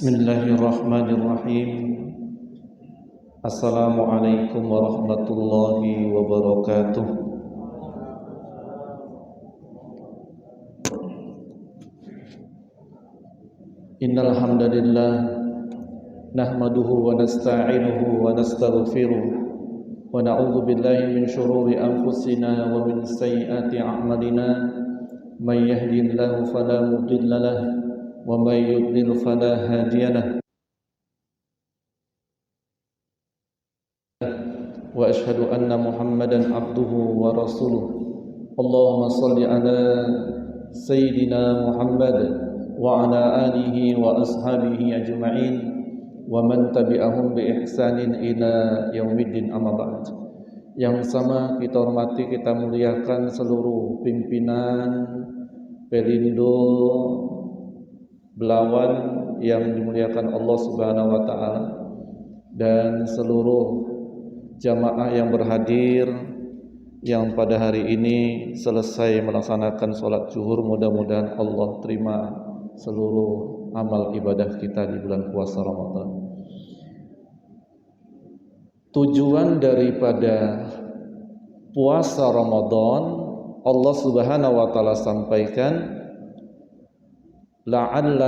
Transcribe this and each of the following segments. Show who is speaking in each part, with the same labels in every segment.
Speaker 1: Bismillahirrahmanirrahim. Assalamualaikum warahmatullahi wabarakatuh. Innal hamdalillah nahmaduhu wa nasta'inuhu wa nastaghfiruh wa na'udzu billahi min shururi anfusina wa min sayyiati a'malina. May yahdihillahu fala mudilla lahu wa may yudlil fala hadiya lahu. Wa ashhadu anna Muhammadan abduhu wa rasuluh. Allahumma shalli ala sayyidina Muhammad wa ala alihi wa ashabihi ajma'in wa man tabi'ahum bi ihsanin ila yaumiddin, amma ba'd. Yang sama kita hormati, kita muliakan seluruh pimpinan Pelindo Belawan yang dimuliakan Allah Subhanahu wa taala, dan seluruh jamaah yang berhadir yang pada hari ini selesai melaksanakan sholat zuhur. Mudah-mudahan Allah terima seluruh amal ibadah kita di bulan puasa Ramadan. Tujuan daripada puasa Ramadan, Allah Subhanahu wa taala sampaikan, la'alla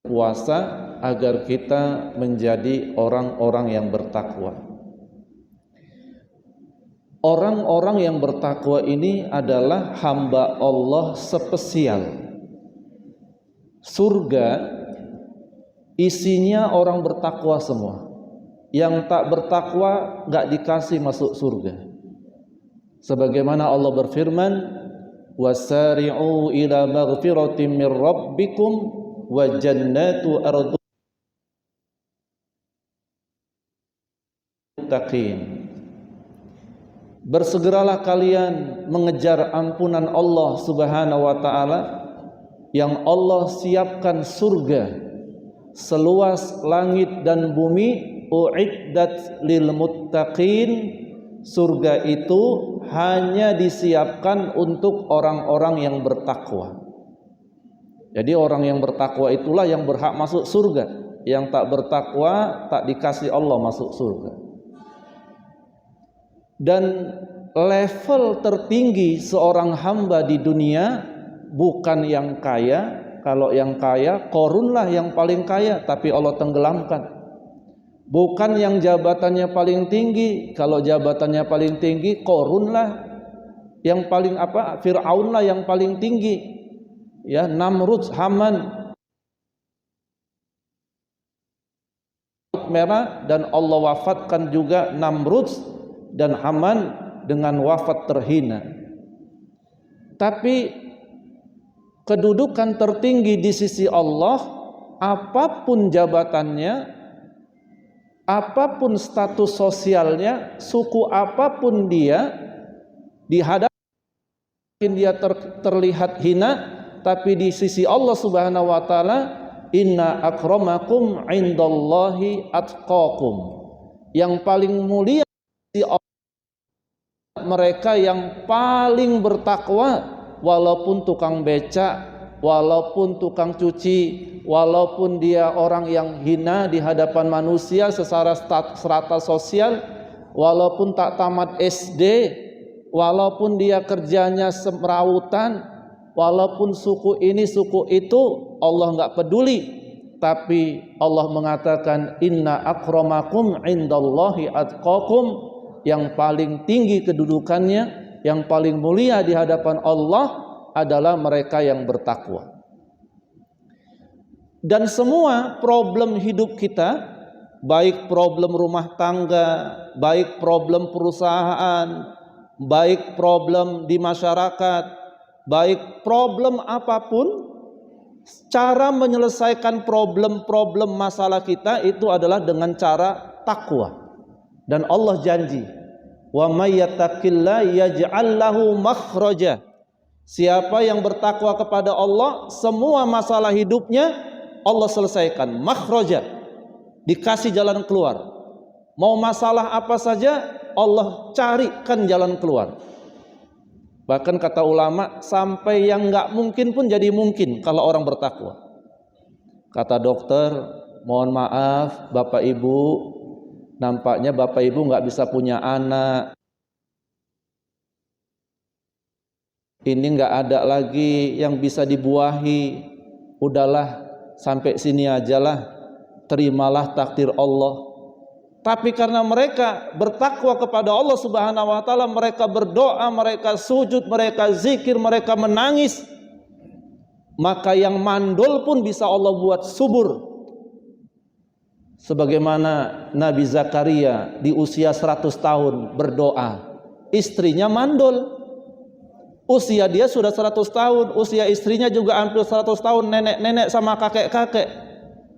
Speaker 1: puasa agar kita menjadi orang-orang yang bertakwa. Orang-orang yang bertakwa ini adalah hamba Allah spesial. Surga isinya orang bertakwa semua. Yang tak bertakwa enggak dikasih masuk surga. Sebagaimana Allah berfirman, wasari'u ila maghfiratin min rabbikum wa jannatu ardu muttaqin. Bersegeralah kalian mengejar ampunan Allah Subhanahu wa taala, yang Allah siapkan surga seluas langit dan bumi, uiddat lil muttaqin. Surga itu hanya disiapkan untuk orang-orang yang bertakwa. Jadi orang yang bertakwa itulah yang berhak masuk surga. Yang tak bertakwa tak dikasih Allah masuk surga. Dan level tertinggi seorang hamba di dunia bukan yang kaya. Kalau yang kaya, Qarunlah yang paling kaya, tapi Allah tenggelamkan. Bukan yang jabatannya paling tinggi. Kalau jabatannya paling tinggi, Qarunlah yang paling Fir'aunlah yang paling tinggi. Ya, Namrud, Haman, merah, dan Allah wafatkan juga Namrud dan Haman dengan wafat terhina. Tapi kedudukan tertinggi di sisi Allah, apapun jabatannya, apapun status sosialnya, suku apapun dia, dihadapi dia terlihat hina, tapi di sisi Allah Subhanahu wa taala, inna akramakum indallahi atqakum. Yang paling mulia di Allah mereka yang paling bertakwa, walaupun tukang becak, walaupun tukang cuci, walaupun dia orang yang hina di hadapan manusia secara strata sosial, walaupun tak tamat SD, walaupun dia kerjanya semrawutan, walaupun suku ini suku itu, Allah enggak peduli. Tapi Allah mengatakan, inna akramakum indallahi atqakum. Yang paling tinggi kedudukannya, yang paling mulia di hadapan Allah adalah mereka yang bertakwa. Dan semua problem hidup kita, baik problem rumah tangga, baik problem perusahaan, baik problem di masyarakat, baik problem apapun, cara menyelesaikan problem-problem masalah kita itu adalah dengan cara takwa. Dan Allah janji, wa may yattaqillaha yaj'al lahu makhraja. Siapa yang bertakwa kepada Allah, semua masalah hidupnya Allah selesaikan, makhraja, dikasih jalan keluar. Mau masalah apa saja Allah carikan jalan keluar. Bahkan kata ulama, sampai yang nggak mungkin pun jadi mungkin kalau orang bertakwa. Kata dokter, mohon maaf Bapak Ibu, nampaknya Bapak Ibu nggak bisa punya anak. Ini nggak ada lagi yang bisa dibuahi. Udahlah, sampai sini ajalah. Terimalah takdir Allah. Tapi karena mereka bertakwa kepada Allah Subhanahu wa taala, mereka berdoa, mereka sujud, mereka zikir, mereka menangis, maka yang mandul pun bisa Allah buat subur. Sebagaimana Nabi Zakaria di usia 100 tahun berdoa, istrinya mandul. Usia dia sudah 100 tahun, usia istrinya juga hampir 100 tahun, nenek-nenek sama kakek-kakek.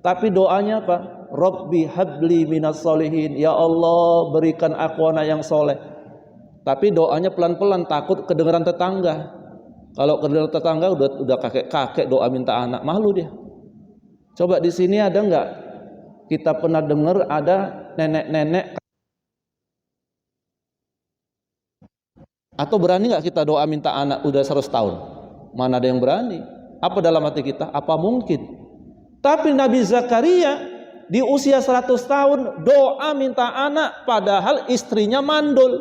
Speaker 1: Tapi doanya apa? Rabbi habli minas solihin, ya Allah berikan aku anak yang soleh. Tapi doanya pelan-pelan, takut kedengaran tetangga. Kalau kedengaran tetangga udah kakek-kakek doa minta anak, malu dia. Coba di sini ada nggak kita pernah dengar ada nenek-nenek? Atau berani nggak kita doa minta anak udah 100 tahun? Mana ada yang berani? Apa dalam hati kita? Apa mungkin? Tapi Nabi Zakaria di usia 100 tahun doa minta anak, padahal istrinya mandul.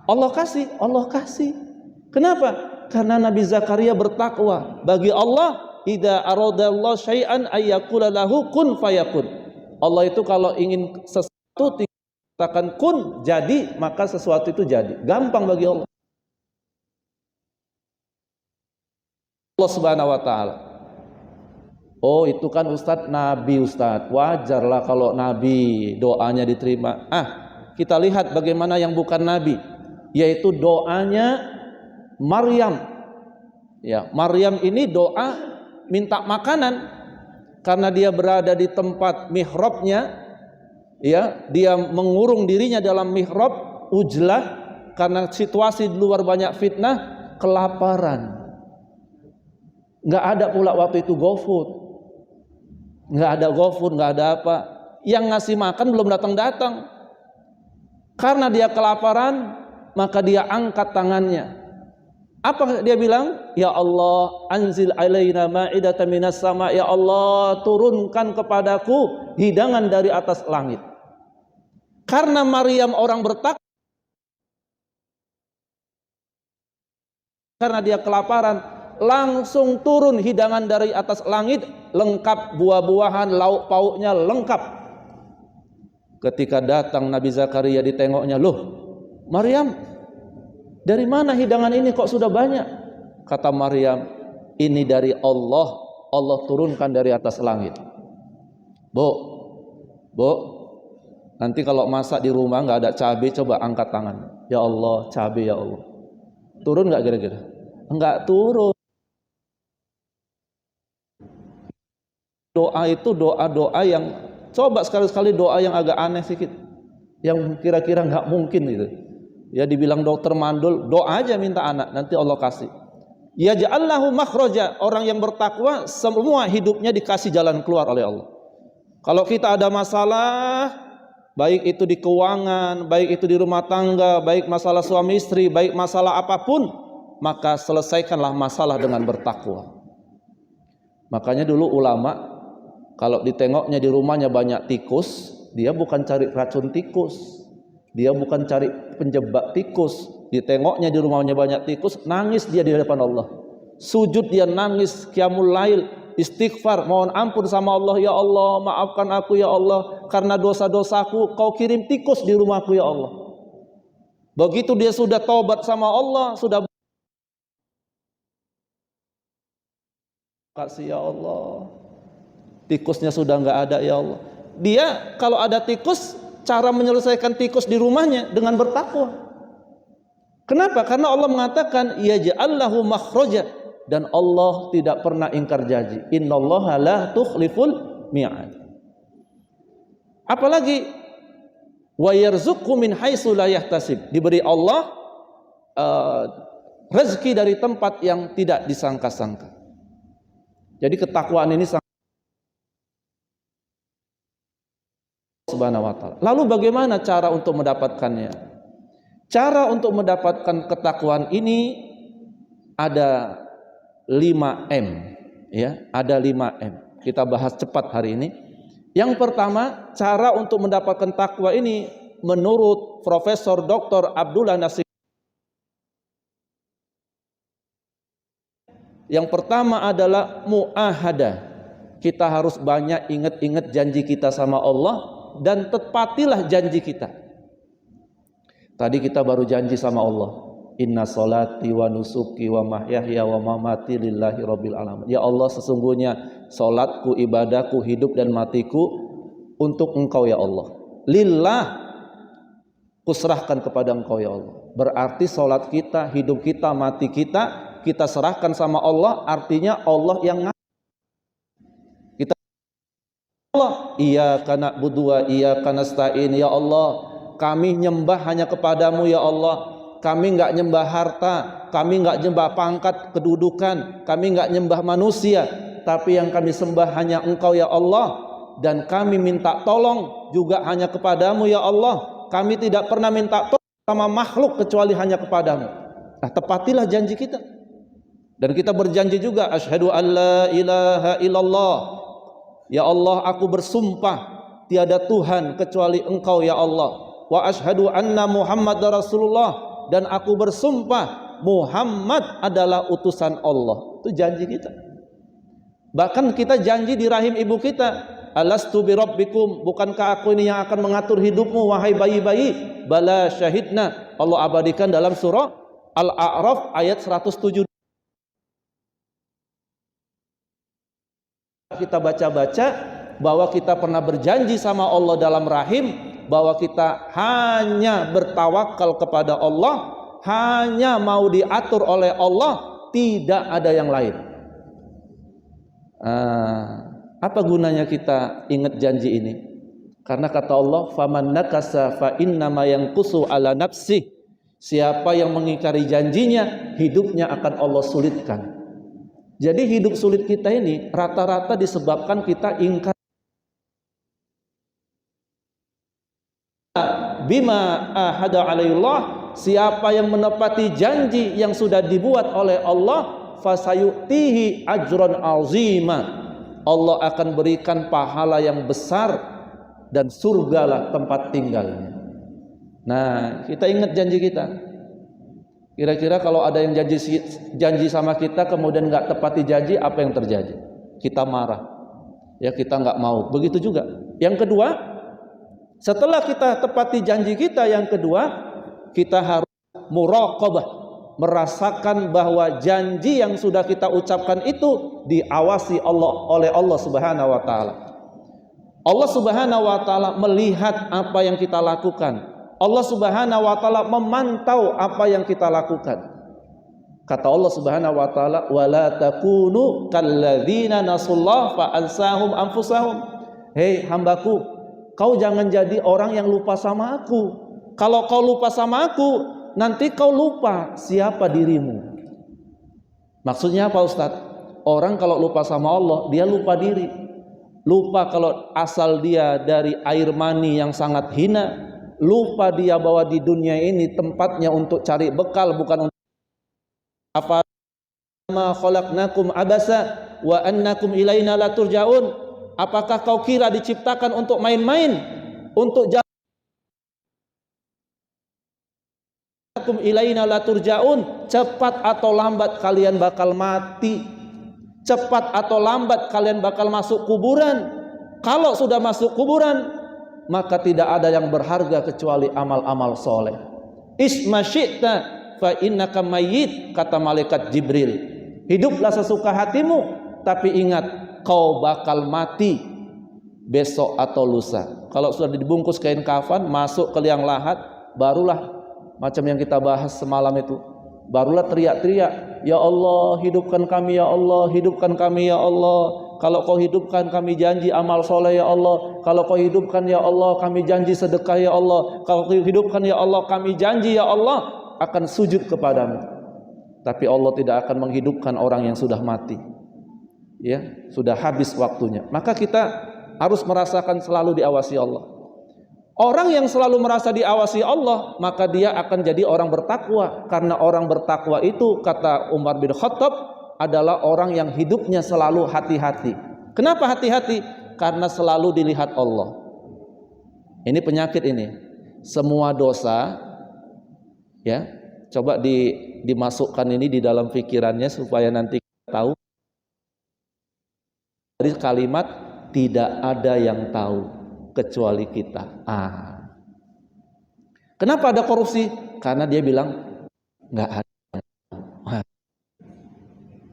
Speaker 1: Allah kasih, Allah kasih. Kenapa? Karena Nabi Zakaria bertakwa. Bagi Allah, idza aradallahu syai'an ayyakula lahu kun fayakun. Allah itu kalau ingin sesuatu dikatakan kun, jadi, maka sesuatu itu jadi. Gampang bagi Allah. Allah Subhanahu wa taala. Oh itu kan Ustadz Nabi, Ustadz wajarlah kalau Nabi doanya diterima. Kita lihat bagaimana yang bukan Nabi, yaitu doanya Maryam. Ya, Maryam ini doa minta makanan karena dia berada di tempat mihrabnya. Ya, dia mengurung dirinya dalam mihrab, ujlah, karena situasi di luar banyak fitnah, kelaparan. Nggak ada pula waktu itu GoFood. Nggak ada GoFood, nggak ada apa. Yang ngasih makan belum datang-datang. Karena dia kelaparan, maka dia angkat tangannya. Apa dia bilang? Ya Allah, anzil alaina ma'idatan minas sama. Ya Allah, turunkan kepadaku hidangan dari atas langit. Karena Maryam orang bertakwa, karena dia kelaparan, langsung turun hidangan dari atas langit, lengkap buah-buahan, lauk pauknya lengkap. Ketika datang Nabi Zakaria ditengoknya, loh Maryam, dari mana hidangan ini kok sudah banyak? Kata Maryam, ini dari Allah, Allah turunkan dari atas langit. Bu, nanti kalau masak di rumah nggak ada cabai, coba angkat tangan. Ya Allah, cabai ya Allah. Turun nggak kira-kira? Enggak turun. Doa itu doa-doa yang, coba sekali-sekali doa yang agak aneh sedikit, yang kira-kira nggak mungkin gitu. Ya dibilang dokter mandul, doa aja minta anak, nanti Allah kasih. Ya ja'allahu makhraja, orang yang bertakwa semua hidupnya dikasih jalan keluar oleh Allah. Kalau kita ada masalah, baik itu di keuangan, baik itu di rumah tangga, baik masalah suami istri, baik masalah apapun, maka selesaikanlah masalah dengan bertakwa. Makanya dulu ulama kalau ditengoknya di rumahnya banyak tikus, dia bukan cari racun tikus, dia bukan cari penjebak tikus. Ditengoknya di rumahnya banyak tikus, nangis dia di hadapan Allah. Sujud dia nangis, qiyamul lail, istighfar, mohon ampun sama Allah. Ya Allah, maafkan aku ya Allah, karena dosa-dosaku kau kirim tikus di rumahku ya Allah. Begitu dia sudah taubat sama Allah, sudah kasih ya Allah, tikusnya sudah nggak ada ya Allah. Dia kalau ada tikus, cara menyelesaikan tikus di rumahnya dengan bertakwa. Kenapa? Karena Allah mengatakan ya ja'allahu makhraja, dan Allah tidak pernah ingkar janji. Innallaha la tukhliful mi'ad. Apalagi wa yarzuqhu min haitsu la yahtasib, diberi Allah rezeki dari tempat yang tidak disangka-sangka. Jadi ketakwaan ini sangat Subhanahu wa ta'ala. Lalu bagaimana cara untuk mendapatkannya? Cara untuk mendapatkan ketakwaan ini ada 5M, ya, ada 5M. Kita bahas cepat hari ini. Yang pertama, cara untuk mendapatkan takwa ini menurut Profesor Dr. Abdullah Nasir. Yang pertama adalah mu'ahadah. Kita harus banyak ingat-ingat janji kita sama Allah dan tepatilah janji kita. Tadi kita baru janji sama Allah, inna sholati wa nusuki wa mahyaya wa mamati lillahi rabbil alamin. Ya Allah, sesungguhnya salatku, ibadahku, hidup dan matiku untuk Engkau ya Allah. Lillah, kuserahkan kepada Engkau ya Allah. Berarti salat kita, hidup kita, mati kita serahkan sama Allah. Artinya Allah yang kita Allah, iyyaka na'budu wa iyyaka nasta'in. Ya Allah, kami nyembah hanya kepadamu ya Allah. Kami enggak nyembah harta, kami enggak nyembah pangkat kedudukan, kami enggak nyembah manusia, tapi yang kami sembah hanya Engkau ya Allah. Dan kami minta tolong juga hanya kepadamu ya Allah. Kami tidak pernah minta tolong sama makhluk kecuali hanya kepadamu. Nah, tepatilah janji kita. Dan kita berjanji juga, asyhadu an la ilaha illallah. Ya Allah, aku bersumpah tiada Tuhan kecuali Engkau ya Allah. Wa asyhadu anna Muhammad Rasulullah, dan aku bersumpah Muhammad adalah utusan Allah. Itu janji kita. Bahkan kita janji di rahim ibu kita, alastu bi rabbikum, bukankah aku ini yang akan mengatur hidupmu wahai bayi-bayi? Bala syahidna. Allah abadikan dalam surah Al-A'raf ayat 107. Kita baca-baca bahwa kita pernah berjanji sama Allah dalam rahim, bahwa kita hanya bertawakal kepada Allah, hanya mau diatur oleh Allah, tidak ada yang lain. Apa gunanya kita ingat janji ini? Karena kata Allah, faman nakasa fa innama yanqusu ala nafsih. Siapa yang mengingkari janjinya, hidupnya akan Allah sulitkan. Jadi hidup sulit kita ini rata-rata disebabkan kita ingkar bima ahada alaillah. Siapa yang menepati janji yang sudah dibuat oleh Allah, fasayutihi ajran azima. Allah akan berikan pahala yang besar dan surgalah tempat tinggalnya. Nah, kita ingat janji kita. Kira-kira kalau ada yang janji sama kita kemudian nggak tepati janji, apa yang terjadi? Kita marah, ya, kita nggak mau. Begitu juga. Yang kedua, setelah kita tepati janji kita, yang kedua, kita harus muraqabah, merasakan bahwa janji yang sudah kita ucapkan itu diawasi oleh Allah Subhanahu wa taala. Allah Subhanahu wa taala melihat apa yang kita lakukan. Allah Subhanahu wa taala memantau apa yang kita lakukan. Kata Allah Subhanahu wa taala, wala takunu kalladzina nasullah fa ansahum anfusahum. Hei hambaku, kau jangan jadi orang yang lupa sama aku. Kalau kau lupa sama aku, nanti kau lupa siapa dirimu. Maksudnya apa Ustadz? Orang kalau lupa sama Allah, dia lupa diri. Lupa kalau asal dia dari air mani yang sangat hina. Lupa dia bahwa di dunia ini tempatnya untuk cari bekal, bukan untuk apa ma khalaqnakum abasa wa annakum ilaina la turja'un. Apakah kau kira diciptakan untuk main-main, untuk annakum ilaina la turja'un? Cepat atau lambat kalian bakal mati. Cepat atau lambat kalian bakal masuk kuburan. Kalau sudah masuk kuburan, maka tidak ada yang berharga kecuali amal-amal soleh. Isma syi'ta fa innaka mayyit, kata malaikat Jibril. Hiduplah sesuka hatimu, tapi ingat kau bakal mati besok atau lusa. Kalau sudah dibungkus kain kafan, masuk ke liang lahat, barulah macam yang kita bahas semalam itu, barulah teriak-teriak, ya Allah hidupkan kami ya Allah, hidupkan kami ya Allah. Kalau kau hidupkan kami janji amal soleh ya Allah. Kalau kau hidupkan ya Allah kami janji sedekah ya Allah. Kalau kau hidupkan ya Allah kami janji ya Allah akan sujud kepadamu. Tapi Allah tidak akan menghidupkan orang yang sudah mati, ya, sudah habis waktunya. Maka kita harus merasakan selalu diawasi Allah. Orang yang selalu merasa diawasi Allah, maka dia akan jadi orang bertakwa. Karena orang bertakwa itu, kata Umar bin Khattab, adalah orang yang hidupnya selalu hati-hati. Kenapa hati-hati? Karena selalu dilihat Allah. Ini penyakit ini. Semua dosa, ya, coba dimasukkan ini di dalam pikirannya supaya nanti kita tahu. Dari kalimat tidak ada yang tahu kecuali kita. Kenapa ada korupsi? Karena dia bilang nggak ada.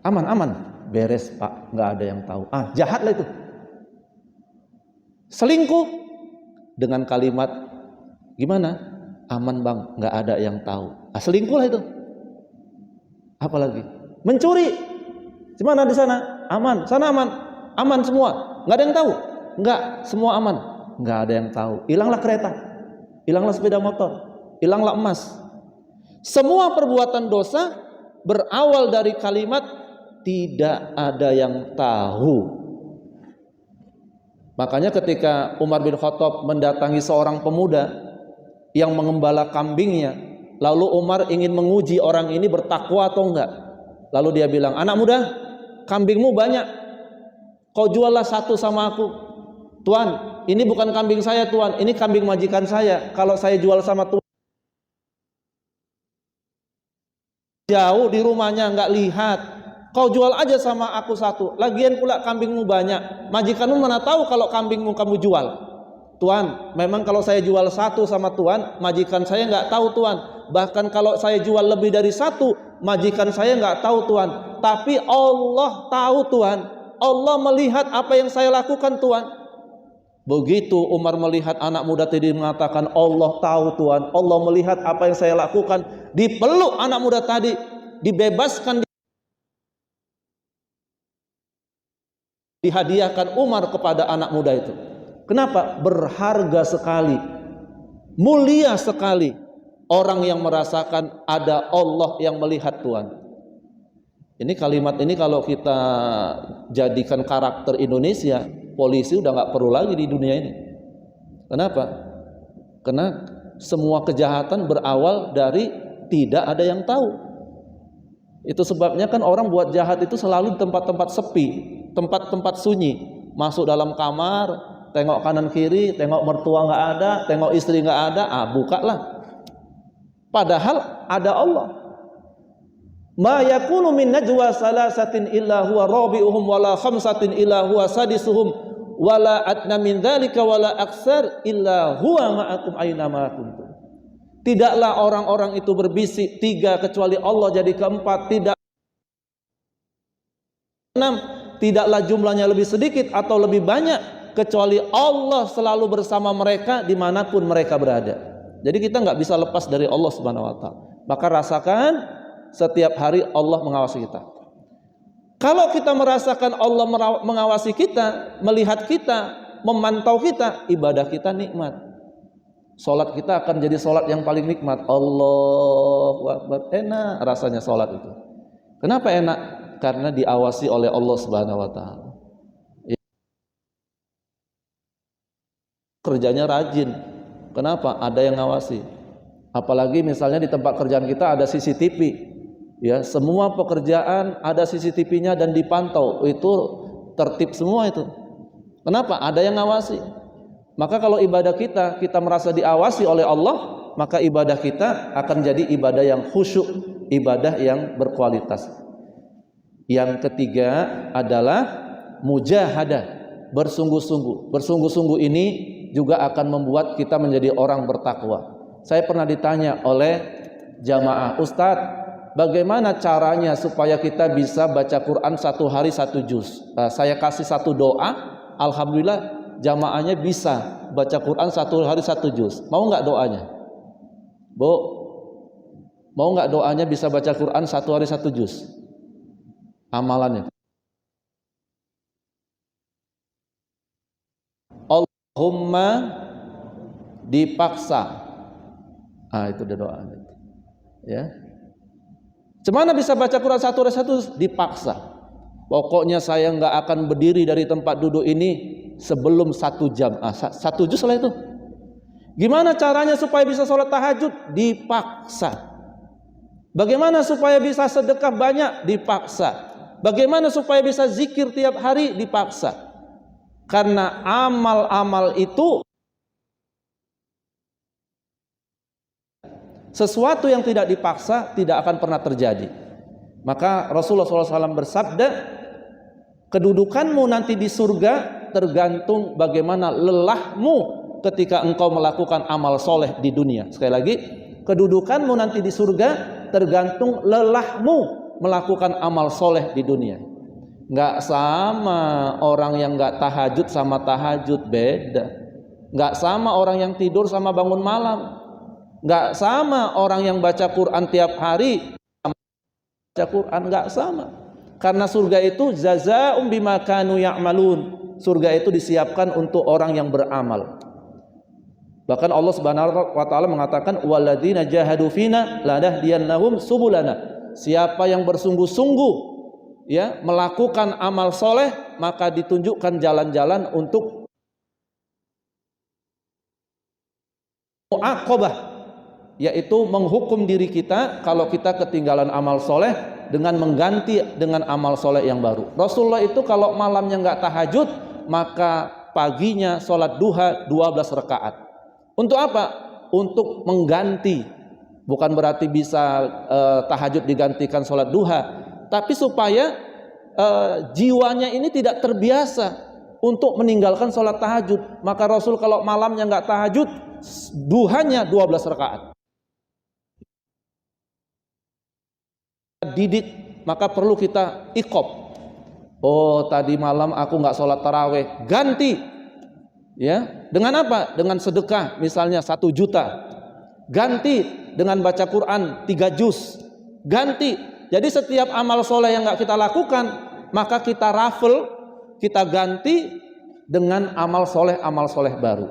Speaker 1: Aman, beres Pak, nggak ada yang tahu. Jahatlah itu. Selingkuh dengan kalimat gimana? Aman Bang, nggak ada yang tahu. Selingkuhlah itu. Apalagi mencuri, gimana di sana? Aman, sana aman semua, nggak ada yang tahu. Nggak, semua aman. Nggak ada yang tahu. Hilanglah kereta, hilanglah sepeda motor, hilanglah emas. Semua perbuatan dosa berawal dari kalimat tidak ada yang tahu. Makanya ketika Umar bin Khattab mendatangi seorang pemuda yang mengembala kambingnya, lalu Umar ingin menguji orang ini bertakwa atau enggak. Lalu dia bilang, anak muda, kambingmu banyak, kau juallah satu sama aku. Tuan, ini bukan kambing saya Tuan, ini kambing majikan saya. Kalau saya jual sama Tuan, jauh di rumahnya nggak lihat. Kau jual aja sama aku satu. Lagian pula kambingmu banyak. Majikanmu mana tahu kalau kambingmu kamu jual. Tuan, memang kalau saya jual satu sama Tuan, majikan saya nggak tahu Tuan. Bahkan kalau saya jual lebih dari satu, majikan saya nggak tahu Tuan. Tapi Allah tahu Tuan. Allah melihat apa yang saya lakukan Tuan. Begitu Umar melihat anak muda tadi mengatakan Allah tahu Tuhan, Allah melihat apa yang saya lakukan, dipeluk anak muda tadi, dibebaskan, dihadiahkan Umar kepada anak muda itu. Kenapa? Berharga sekali, mulia sekali orang yang merasakan ada Allah yang melihat Tuhan. Ini kalimat ini kalau kita jadikan karakter Indonesia, polisi udah nggak perlu lagi di dunia ini. Kenapa? Karena semua kejahatan berawal dari tidak ada yang tahu. Itu sebabnya kan orang buat jahat itu selalu di tempat-tempat sepi, tempat-tempat sunyi. Masuk dalam kamar, tengok kanan kiri, tengok mertua nggak ada, tengok istri nggak ada, bukalah. Padahal ada Allah. Ma yakunu min najwa salasatin illa huwa rabi'uhum wala khamsatin illa huwa sadisuhum wala adna min dzalika wala aksar illa huwa ma'akum aina ma kuntum. Tidaklah orang-orang itu berbisik tiga kecuali Allah jadi keempat, tidak enam, tidaklah jumlahnya lebih sedikit atau lebih banyak kecuali Allah selalu bersama mereka dimanapun mereka berada. Jadi kita nggak bisa lepas dari Allah Subhanahu Wa Taala. Maka rasakan setiap hari Allah mengawasi kita. Kalau kita merasakan Allah mengawasi kita, melihat kita, memantau kita, ibadah kita nikmat. Salat kita akan jadi salat yang paling nikmat. Allahu Akbar, enak rasanya salat itu. Kenapa enak? Karena diawasi oleh Allah Subhanahu Wa Taala. Kerjanya rajin. Kenapa? Ada yang ngawasi. Apalagi misalnya di tempat kerjaan kita ada CCTV. Ya, semua pekerjaan ada CCTV-nya dan dipantau. Itu tertib semua itu. Kenapa? Ada yang ngawasi. Maka kalau ibadah kita merasa diawasi oleh Allah, maka ibadah kita akan jadi ibadah yang khusyuk, ibadah yang berkualitas. Yang ketiga adalah mujahadah, bersungguh-sungguh. Bersungguh-sungguh ini juga akan membuat kita menjadi orang bertakwa. Saya pernah ditanya oleh jamaah, Ustadz, bagaimana caranya supaya kita bisa baca Quran satu hari satu juz? Saya kasih satu doa, alhamdulillah jamaahnya bisa baca Quran satu hari satu juz. Mau nggak doanya? Bu, mau nggak doanya bisa baca Quran satu hari satu juz? Amalannya. Allahumma dipaksa. Itu udah doanya. Ya. Cemana bisa baca Quran satu hari satu? Dipaksa. Pokoknya saya nggak akan berdiri dari tempat duduk ini sebelum 1 jam. 1 juz lah itu. Gimana caranya supaya bisa sholat tahajud? Dipaksa. Bagaimana supaya bisa sedekah banyak? Dipaksa. Bagaimana supaya bisa zikir tiap hari? Dipaksa. Karena amal-amal itu sesuatu yang tidak dipaksa tidak akan pernah terjadi. Maka Rasulullah SAW bersabda, kedudukanmu nanti di surga tergantung bagaimana lelahmu ketika engkau melakukan amal soleh di dunia. Sekali lagi, kedudukanmu nanti di surga tergantung lelahmu melakukan amal soleh di dunia. Nggak sama orang yang nggak tahajud sama tahajud, beda. Nggak sama orang yang tidur sama bangun malam. Nggak sama orang yang baca Quran tiap hari sama baca Quran, nggak sama. Karena surga itu jazaa'um bima kanu ya'malun. Surga itu disiapkan untuk orang yang beramal. Bahkan Allah Subhanahu wa taala mengatakan walladzina jahadu fina lanahdiyannahum subulana. Siapa yang bersungguh-sungguh ya melakukan amal soleh, maka ditunjukkan jalan-jalan untuk mu'aqabah, yaitu menghukum diri kita kalau kita ketinggalan amal soleh dengan mengganti dengan amal soleh yang baru. Rasulullah itu kalau malamnya nggak tahajud, maka paginya sholat duha 12 rakaat. Untuk apa? Untuk mengganti. Bukan berarti bisa tahajud digantikan sholat duha, tapi supaya jiwanya ini tidak terbiasa untuk meninggalkan sholat tahajud. Maka Rasul kalau malamnya nggak tahajud, duhanya 12 rakaat. Didik, maka perlu kita iqob. Oh, tadi malam aku nggak sholat taraweh, ganti ya dengan apa? Dengan sedekah misalnya 1 juta, ganti dengan baca Quran 3 juz, ganti. Jadi setiap amal soleh yang nggak kita lakukan, maka kita rafel, kita ganti dengan amal soleh baru.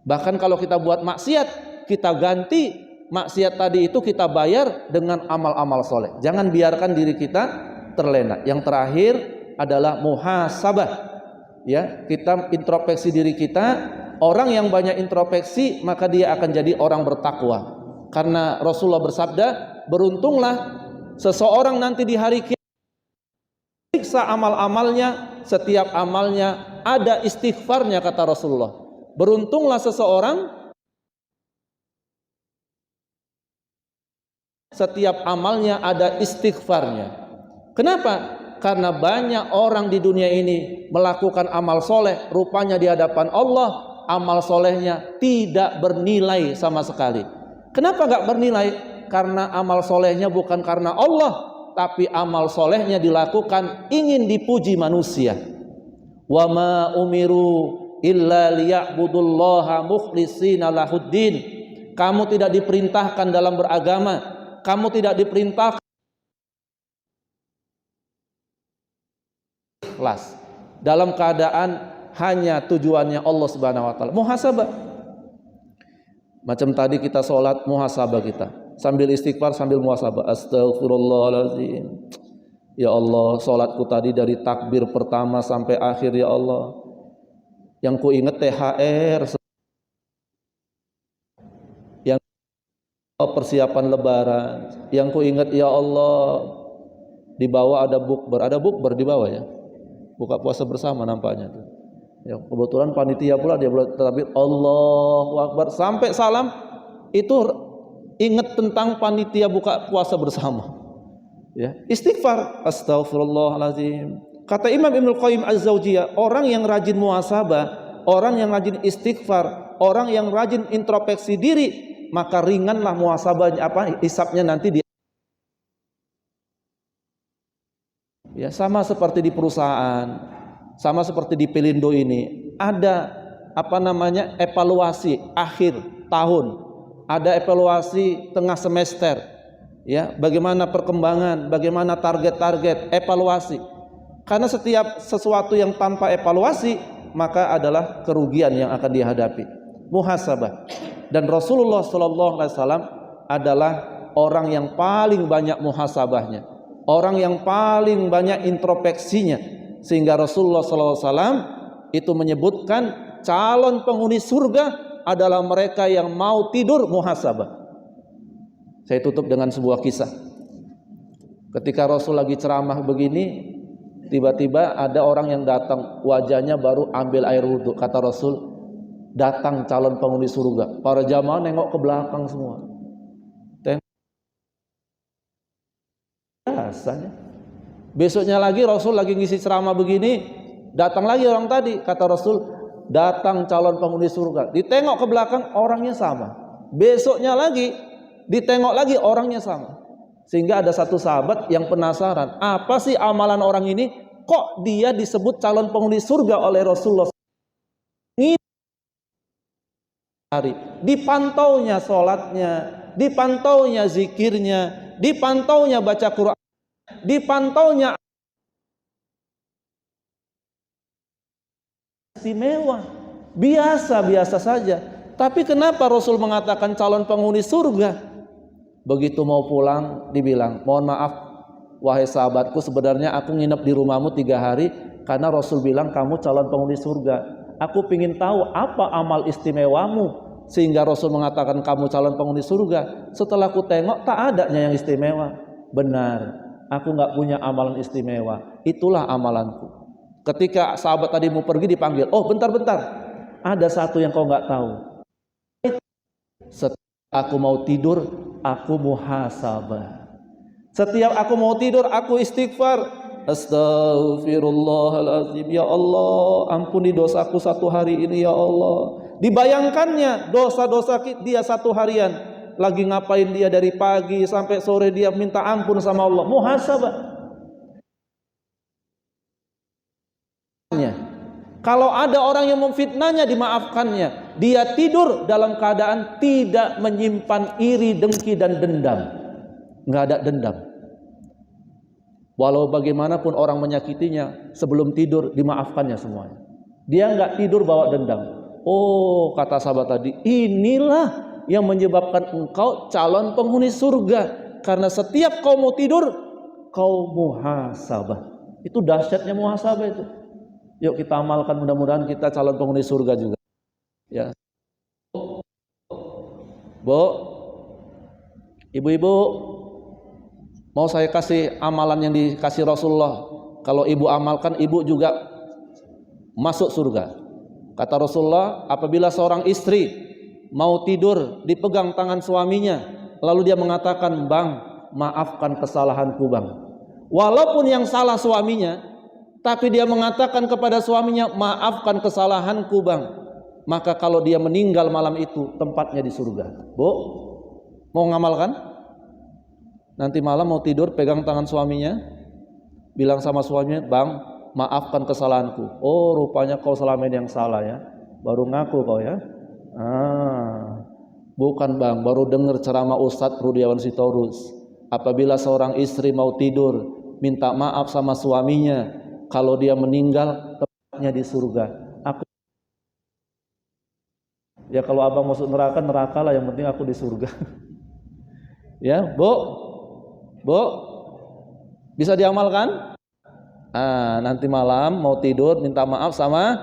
Speaker 1: Bahkan kalau kita buat maksiat, kita ganti maksiat tadi itu kita bayar dengan amal-amal soleh. Jangan biarkan diri kita terlena. Yang terakhir adalah muhasabah. Ya, kita introspeksi diri kita. Orang yang banyak introspeksi maka dia akan jadi orang bertakwa. Karena Rasulullah bersabda, beruntunglah seseorang nanti di hari kiamat periksa amal-amalnya, setiap amalnya ada istighfarnya, kata Rasulullah. Beruntunglah seseorang setiap amalnya ada istighfarnya. Kenapa? Karena banyak orang di dunia ini melakukan amal soleh, rupanya di hadapan Allah amal solehnya tidak bernilai sama sekali. Kenapa gak bernilai? Karena amal solehnya bukan karena Allah, tapi amal solehnya dilakukan ingin dipuji manusia. Wa ma umiru illa liya'budullaha mukhlishina lahuddin. Kamu tidak diperintahkan dalam beragama, kamu tidak diperintahkan ikhlas, dalam keadaan hanya tujuannya Allah Subhanahu wa taala. Muhasabah. Macam tadi kita sholat, muhasabah kita. Sambil istighfar, sambil muhasabah. Astaghfirullahaladzim. Ya Allah, sholatku tadi dari takbir pertama sampai akhir, ya Allah. Yang ku ingat THR, persiapan lebaran. Yang ku ingat, ya Allah, di bawah ada bukber di bawah ya, buka puasa bersama nampaknya tuh. Ya, kebetulan panitia pula dia takbir Allahu Akbar sampai salam, itu ingat tentang panitia buka puasa bersama. Ya, istighfar, astaghfirullahaladzim. Kata Imam Ibnu Qayyim Az-Zaujiyah, orang yang rajin muhasabah, orang yang rajin istighfar, orang yang rajin introspeksi diri, maka ringanlah muhasabahnya, hisabnya nanti dia. Ya, sama seperti di perusahaan, sama seperti di Pelindo ini, ada evaluasi akhir tahun, ada evaluasi tengah semester. Ya, bagaimana perkembangan, bagaimana target-target, evaluasi. Karena setiap sesuatu yang tanpa evaluasi maka adalah kerugian yang akan dihadapi. Muhasabah. Dan Rasulullah SAW adalah orang yang paling banyak muhasabahnya, orang yang paling banyak introspeksinya, sehingga Rasulullah SAW itu menyebutkan calon penghuni surga adalah mereka yang mau tidur muhasabah. Saya tutup dengan sebuah kisah. Ketika Rasul lagi ceramah begini, tiba-tiba ada orang yang datang, wajahnya baru ambil air wudhu. Kata Rasul, datang calon penghuni surga. Para jamaah nengok ke belakang semua. Biasanya. Besoknya lagi Rasul lagi ngisi ceramah begini, datang lagi orang tadi. Kata Rasul, datang calon penghuni surga. Ditengok ke belakang, orangnya sama. Besoknya lagi ditengok lagi, orangnya sama. Sehingga ada satu sahabat yang penasaran, apa sih amalan orang ini? Kok dia disebut calon penghuni surga oleh Rasulullah? Dipantaunya sholatnya, dipantaunya zikirnya, dipantaunya baca Quran, dipantaunya istimewa, biasa-biasa saja. Tapi kenapa Rasul mengatakan calon penghuni surga? Begitu mau pulang dibilang, mohon maaf wahai sahabatku, sebenarnya aku nginep di rumahmu 3 hari karena Rasul bilang kamu calon penghuni surga. Aku ingin tahu apa amal istimewamu sehingga Rasul mengatakan kamu calon penghuni surga. Setelah aku tengok tak adanya yang istimewa. Benar, aku nggak punya amalan istimewa. Itulah amalanku. Ketika sahabat tadi mau pergi dipanggil, oh bentar-bentar, ada satu yang kau nggak tahu. Setelah aku mau tidur, aku muhasabah. Setiap aku mau tidur, aku istighfar. Astaghfirullahaladzim. Ya Allah, ampuni dosaku 1 hari ini ya Allah. Dibayangkannya dosa-dosa dia 1 harian. Lagi ngapain dia dari pagi sampai sore, dia minta ampun sama Allah. Muhasabah. Kalau ada orang yang memfitnahnya, dimaafkannya. Dia tidur dalam keadaan tidak menyimpan iri, dengki dan dendam. Nggak ada dendam. Walau bagaimanapun orang menyakitinya, sebelum tidur dimaafkannya semuanya. Dia nggak tidur bawa dendam. Oh, kata sahabat tadi, inilah yang menyebabkan engkau calon penghuni surga. Karena setiap kau mau tidur, kau muhasabah. Itu dahsyatnya muhasabah itu. Yuk kita amalkan, mudah-mudahan kita calon penghuni surga juga. Ya. Bu, ibu-ibu, mau saya kasih amalan yang dikasih Rasulullah. Kalau ibu amalkan, ibu juga masuk surga. Kata Rasulullah, apabila seorang istri mau tidur dipegang tangan suaminya, lalu dia mengatakan, "Bang, maafkan kesalahanku, Bang." Walaupun yang salah suaminya, tapi dia mengatakan kepada suaminya, maafkan kesalahanku Bang. Maka kalau dia meninggal malam itu, tempatnya di surga. Bu, mau ngamalkan? Nanti malam mau tidur, pegang tangan suaminya, bilang sama suaminya, Bang, maafkan kesalahanku. Oh, rupanya kau selama ini yang salah ya. Baru ngaku kau ya. Bukan Bang, baru dengar ceramah Ustadz Rudiawan Sitorus. Apabila seorang istri mau tidur, minta maaf sama suaminya, kalau dia meninggal tempatnya di surga. Ya kalau abang masuk neraka, neraka lah, yang penting aku di surga. Ya, Bu, bisa diamalkan? Nanti malam mau tidur minta maaf sama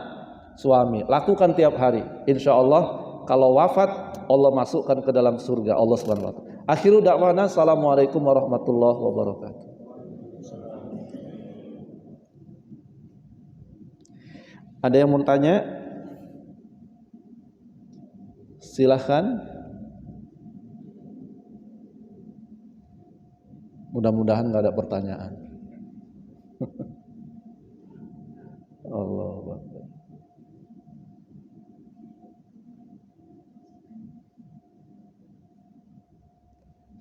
Speaker 1: suami. Lakukan tiap hari. Insya Allah kalau wafat Allah masukkan ke dalam surga Allah Subhanahu Wa Taala. Akhiru da'wana, assalamualaikum warahmatullahi wabarakatuh. Ada yang mau tanya? Silahkan. Mudah-mudahan nggak ada pertanyaan. Allah Akbar.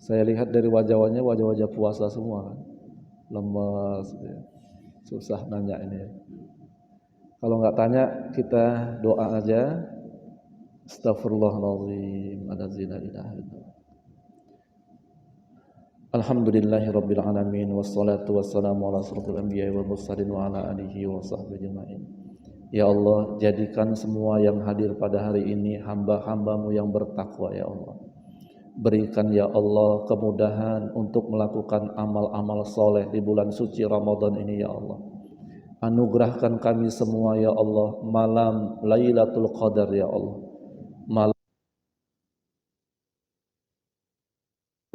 Speaker 1: Saya lihat dari wajah-wajahnya, wajah-wajah puasa semua kan. Lemas ya. Susah nanya ini ya. Kalau nggak tanya, kita doa aja. Astaghfirullahaladzim. Alhamdulillahirabbil alamin, wassalatu wassalamu ala asyrofil anbiya'i wal mursalin wa ala alihi wa sahbihi ajmain. Ya Allah, jadikan semua yang hadir pada hari ini hamba-hambamu yang bertakwa ya Allah. Berikan ya Allah kemudahan untuk melakukan amal-amal soleh di bulan suci Ramadan ini ya Allah. Anugerahkan kami semua ya Allah malam Lailatul Qadar ya Allah. Malam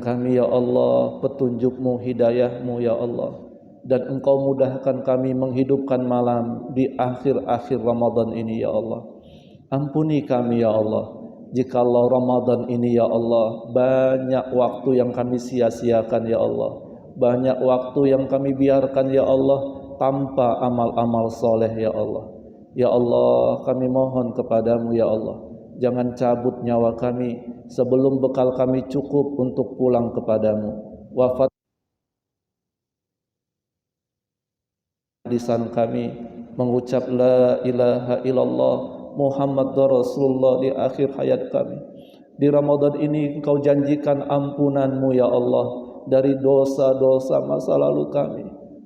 Speaker 1: kami ya Allah petunjuk-Mu, hidayah-Mu ya Allah, dan Engkau mudahkan kami menghidupkan malam di akhir-akhir Ramadan ini ya Allah. Ampuni kami ya Allah, jikalau Ramadan ini ya Allah banyak waktu yang kami sia-siakan ya Allah, banyak waktu yang kami biarkan ya Allah tanpa amal-amal soleh ya Allah. Ya Allah, kami mohon kepadamu ya Allah, jangan cabut nyawa kami sebelum bekal kami cukup untuk pulang kepadamu. Wafat lisan kami mengucap la ilaha illallah Muhammad Rasulullah di akhir hayat kami. Di Ramadan ini Engkau janjikan ampunanmu ya Allah dari dosa-dosa masa lalu kami.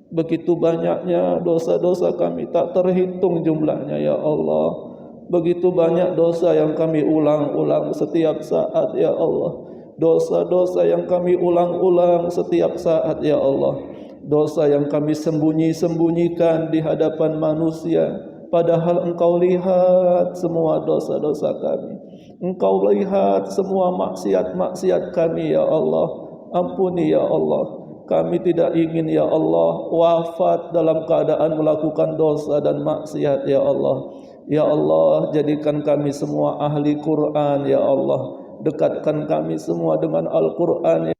Speaker 1: Begitu banyaknya dosa-dosa kami, tak terhitung jumlahnya ya Allah. Begitu banyak dosa yang kami ulang-ulang setiap saat ya Allah. Dosa-dosa yang kami ulang-ulang setiap saat ya Allah. Dosa yang kami sembunyi-sembunyikan di hadapan manusia, padahal Engkau lihat semua dosa-dosa kami. Engkau lihat semua maksiat-maksiat kami ya Allah. Ampuni ya Allah. Kami tidak ingin ya Allah wafat dalam keadaan melakukan dosa dan maksiat ya Allah. Ya Allah, jadikan kami semua ahli Quran ya Allah. Dekatkan kami semua dengan Al-Quran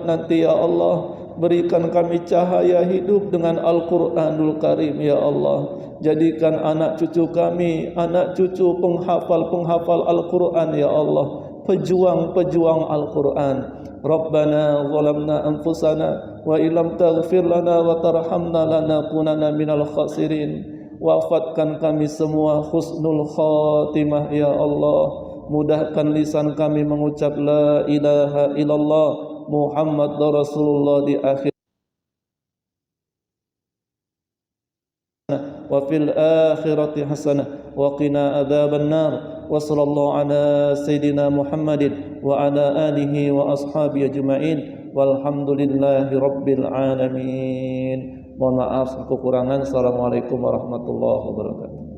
Speaker 1: nanti ya Allah. Berikan kami cahaya hidup dengan Al-Quranul Karim ya Allah. Jadikan anak cucu kami, anak cucu penghafal-penghafal Al-Quran ya Allah, pejuang-pejuang Al-Quran. Rabbana zalamna anfusana wa illam taghfir lana wa tarhamna lanakunanna minal khasirin. Wafatkan kami semua husnul khatimah ya Allah. Mudahkan lisan kami mengucap la ilaha illallah Muhammad Rasulullah di akhir wa fil akhirati hasanah wa qina adzaban nar. Wa sallallahu ala sayyidina Muhammadin wa ala alihi wa ashabihi ajma'in walhamdulillahi rabbil alamin. Mohon maaf kekurangan. Assalamualaikum warahmatullahi wabarakatuh.